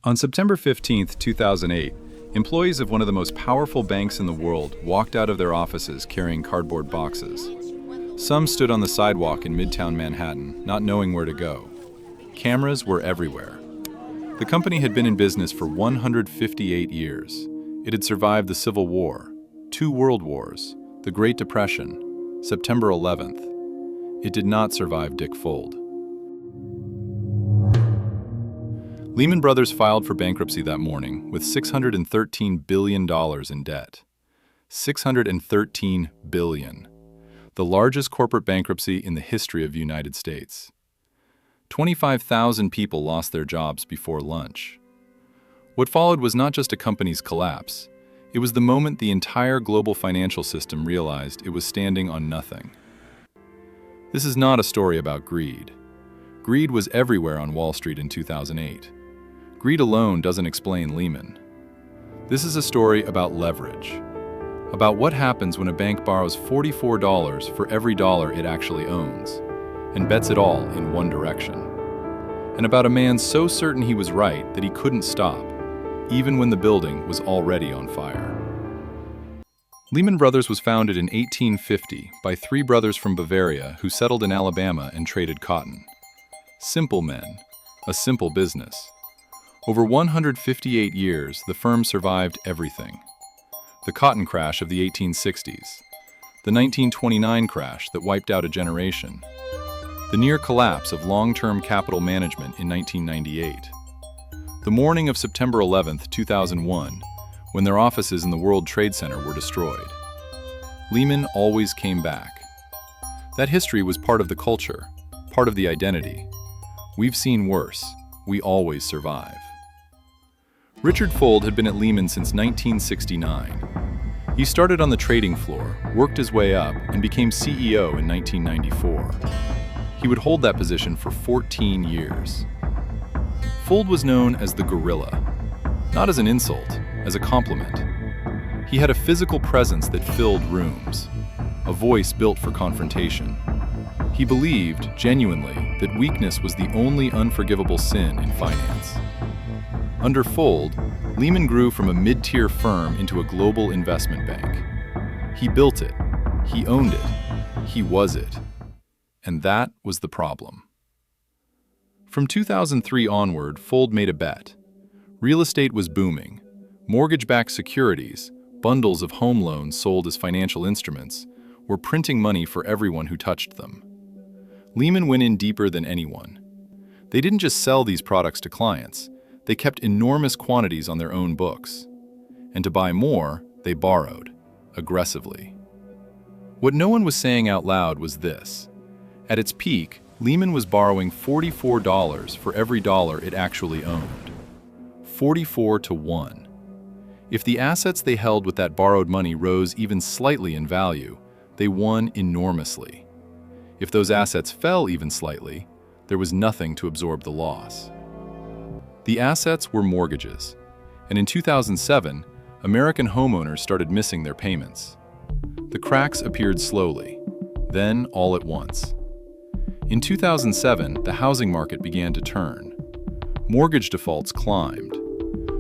On September 15, 2008, employees of one of the most powerful banks in the world walked out of their offices carrying cardboard boxes. Some stood on the sidewalk in Midtown Manhattan, not knowing where to go. Cameras were everywhere. The company had been in business for 158 years. It had survived the Civil War, 2 world wars, the Great Depression, September 11th. It did not survive Dick Fuld. Lehman Brothers filed for bankruptcy that morning with $613 billion in debt. $613 billion. The largest corporate bankruptcy in the history of the United States. 25,000 people lost their jobs before lunch. What followed was not just a company's collapse. It was the moment the entire global financial system realized it was standing on nothing. This is not a story about greed. Greed was everywhere on Wall Street in 2008. Greed alone doesn't explain Lehman. This is a story about leverage, about what happens when a bank borrows $44 for every dollar it actually owns, and bets it all in one direction, and about a man so certain he was right that he couldn't stop, even when the building was already on fire. Lehman Brothers was founded in 1850 by 3 brothers from Bavaria who settled in Alabama and traded cotton. Simple men, a simple business. Over 158 years, the firm survived everything. The cotton crash of the 1860s, the 1929 crash that wiped out a generation, the near collapse of long-term capital management in 1998, the morning of September 11, 2001, when their offices in the World Trade Center were destroyed. Lehman always came back. That history was part of the culture, part of the identity. We've seen worse. We always survive. Richard Fuld had been at Lehman since 1969. He started on the trading floor, worked his way up, and became CEO in 1994. He would hold that position for 14 years. Fuld was known as the gorilla, not as an insult, as a compliment. He had a physical presence that filled rooms, a voice built for confrontation. He believed, genuinely, that weakness was the only unforgivable sin in finance. Under Fuld, Lehman grew from a mid-tier firm into a global investment bank. He built it, he owned it, he was it. And that was the problem. From 2003 onward, Fuld made a bet. Real estate was booming. Mortgage-backed securities, bundles of home loans sold as financial instruments, were printing money for everyone who touched them. Lehman went in deeper than anyone. They didn't just sell these products to clients. They kept enormous quantities on their own books. And to buy more, they borrowed, aggressively. What no one was saying out loud was this. At its peak, Lehman was borrowing $44 for every dollar it actually owned. 44 to 1. If the assets they held with that borrowed money rose even slightly in value, they won enormously. If those assets fell even slightly, there was nothing to absorb the loss. The assets were mortgages, and in 2007, American homeowners started missing their payments. The cracks appeared slowly, then all at once. In 2007, the housing market began to turn. Mortgage defaults climbed.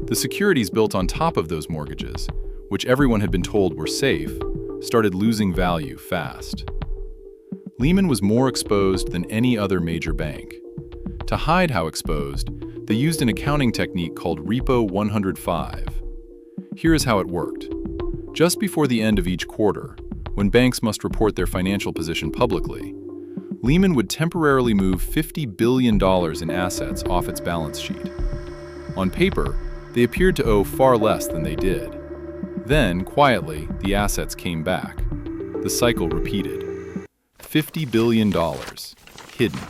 The securities built on top of those mortgages, which everyone had been told were safe, started losing value fast. Lehman was more exposed than any other major bank. To hide how exposed, they used an accounting technique called Repo 105. Here is how it worked. Just before the end of each quarter, when banks must report their financial position publicly, Lehman would temporarily move $50 billion in assets off its balance sheet. On paper, they appeared to owe far less than they did. Then, quietly, the assets came back. The cycle repeated. $50 billion, hidden,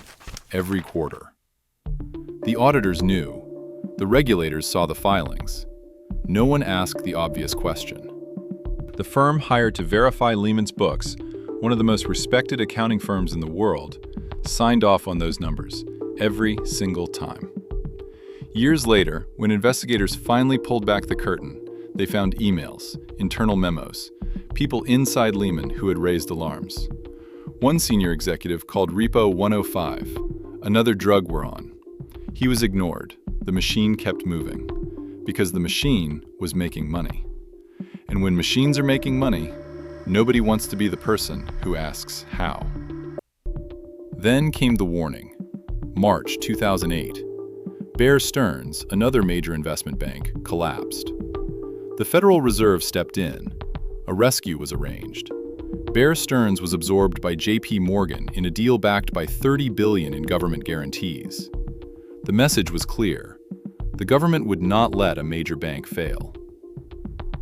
every quarter. The auditors knew. The regulators saw the filings. No one asked the obvious question. The firm hired to verify Lehman's books, one of the most respected accounting firms in the world, signed off on those numbers every single time. Years later, when investigators finally pulled back the curtain, they found emails, internal memos, people inside Lehman who had raised alarms. One senior executive called Repo 105, another drug we're on. He was ignored. the machine kept moving, because the machine was making money. And when machines are making money, nobody wants to be the person who asks how. Then came the warning. March 2008. Bear Stearns, another major investment bank, collapsed. The Federal Reserve stepped in. A rescue was arranged. Bear Stearns was absorbed by J.P. Morgan in a deal backed by $30 billion in government guarantees. The message was clear. The government would not let a major bank fail.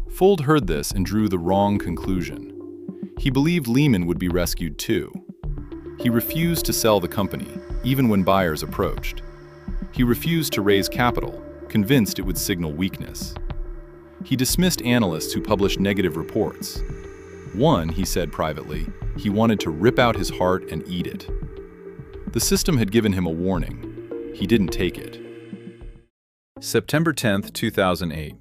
Fuld heard this and drew the wrong conclusion. He believed Lehman would be rescued too. He refused to sell the company, even when buyers approached. He refused to raise capital, convinced it would signal weakness. He dismissed analysts who published negative reports. One, he said privately, he wanted to rip out his heart and eat it. The system had given him a warning. He didn't take it. September 10, 2008.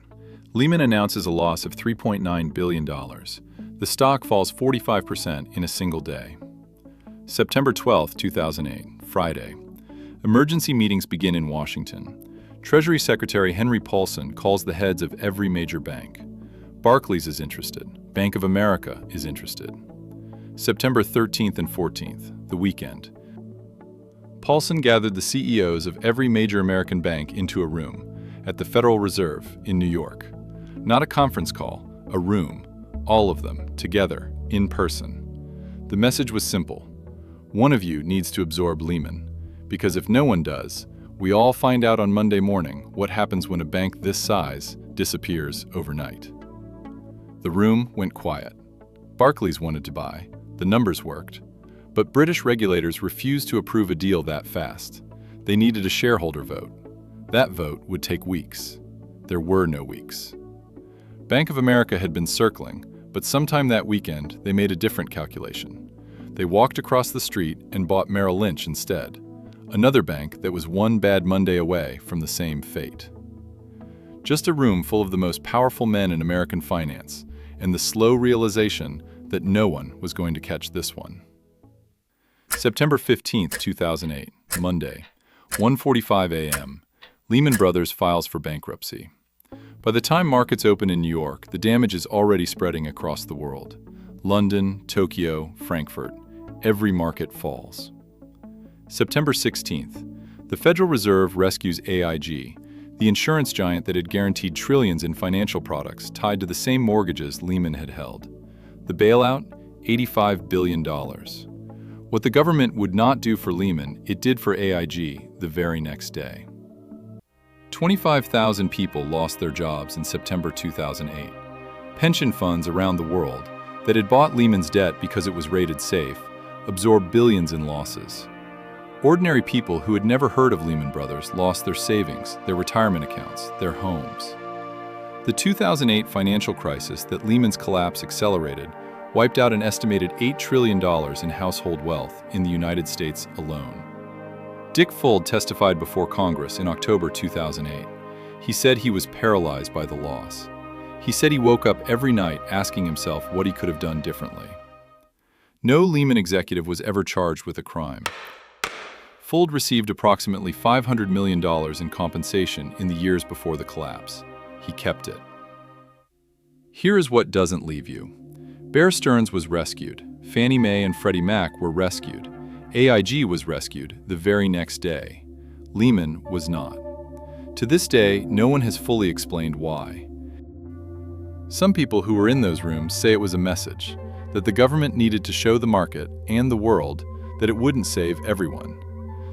Lehman announces a loss of $3.9 billion. The stock falls 45% in a single day. September 12, 2008, Friday. Emergency meetings begin in Washington. Treasury Secretary Henry Paulson calls the heads of every major bank. Barclays is interested. Bank of America is interested. September 13th and 14th, the weekend. Paulson gathered the CEOs of every major American bank into a room at the Federal Reserve in New York. Not a conference call, a room, all of them, together, in person. The message was simple. One of you needs to absorb Lehman, because if no one does, we all find out on Monday morning what happens when a bank this size disappears overnight. The room went quiet. Barclays wanted to buy, the numbers worked, but British regulators refused to approve a deal that fast. They needed a shareholder vote. That vote would take weeks. There were no weeks. Bank of America had been circling, but sometime that weekend they made a different calculation. They walked across the street and bought Merrill Lynch instead, another bank that was one bad Monday away from the same fate. Just a room full of the most powerful men in American finance, and the slow realization that no one was going to catch this one. September 15, 2008, Monday, 1:45 a.m. Lehman Brothers files for bankruptcy. By the time markets open in New York, the damage is already spreading across the world. London, Tokyo, Frankfurt, every market falls. September 16th, the Federal Reserve rescues AIG, the insurance giant that had guaranteed trillions in financial products tied to the same mortgages Lehman had held. The bailout, $85 billion. What the government would not do for Lehman, it did for AIG the very next day. 25,000 people lost their jobs in September 2008. Pension funds around the world that had bought Lehman's debt because it was rated safe absorbed billions in losses. Ordinary people who had never heard of Lehman Brothers lost their savings, their retirement accounts, their homes. The 2008 financial crisis that Lehman's collapse accelerated wiped out an estimated $8 trillion in household wealth in the United States alone. Dick Fuld testified before Congress in October 2008. He said he was paralyzed by the loss. He said he woke up every night asking himself what he could have done differently. No Lehman executive was ever charged with a crime. Fuld received approximately $500 million in compensation in the years before the collapse. He kept it. Here is what doesn't leave you. Bear Stearns was rescued. Fannie Mae and Freddie Mac were rescued. AIG was rescued the very next day. Lehman was not. To this day, no one has fully explained why. Some people who were in those rooms say it was a message, that the government needed to show the market and the world that it wouldn't save everyone,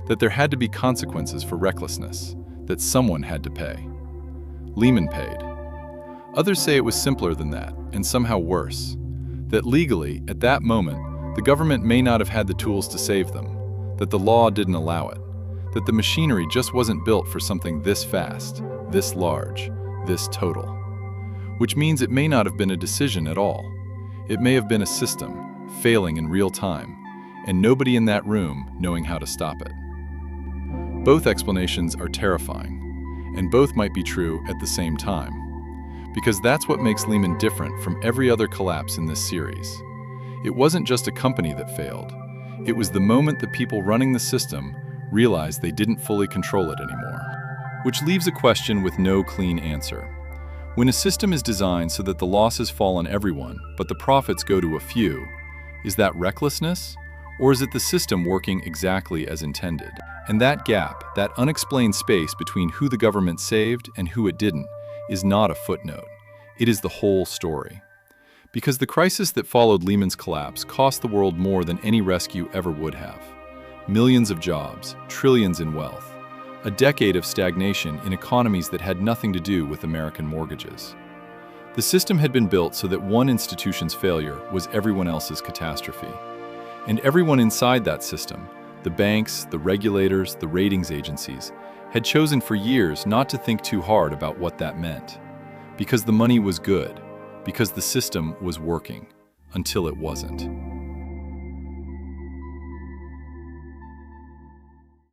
that there had to be consequences for recklessness, that someone had to pay. Lehman paid. Others say it was simpler than that, and somehow worse, that legally, at that moment, the government may not have had the tools to save them, that the law didn't allow it, that the machinery just wasn't built for something this fast, this large, this total. Which means it may not have been a decision at all. It may have been a system, failing in real time, and nobody in that room knowing how to stop it. Both explanations are terrifying, and both might be true at the same time, because that's what makes Lehman different from every other collapse in this series. It wasn't just a company that failed. It was the moment the people running the system realized they didn't fully control it anymore. which leaves a question with no clean answer. When a system is designed so that the losses fall on everyone, but the profits go to a few, is that recklessness? Or is it the system working exactly as intended? And that gap, that unexplained space between who the government saved and who it didn't, is not a footnote. It is the whole story. Because the crisis that followed Lehman's collapse cost the world more than any rescue ever would have. Millions of jobs, trillions in wealth, a decade of stagnation in economies that had nothing to do with American mortgages. The system had been built so that one institution's failure was everyone else's catastrophe. And everyone inside that system, the banks, the regulators, the ratings agencies, had chosen for years not to think too hard about what that meant. Because the money was good, because the system was working, until it wasn't.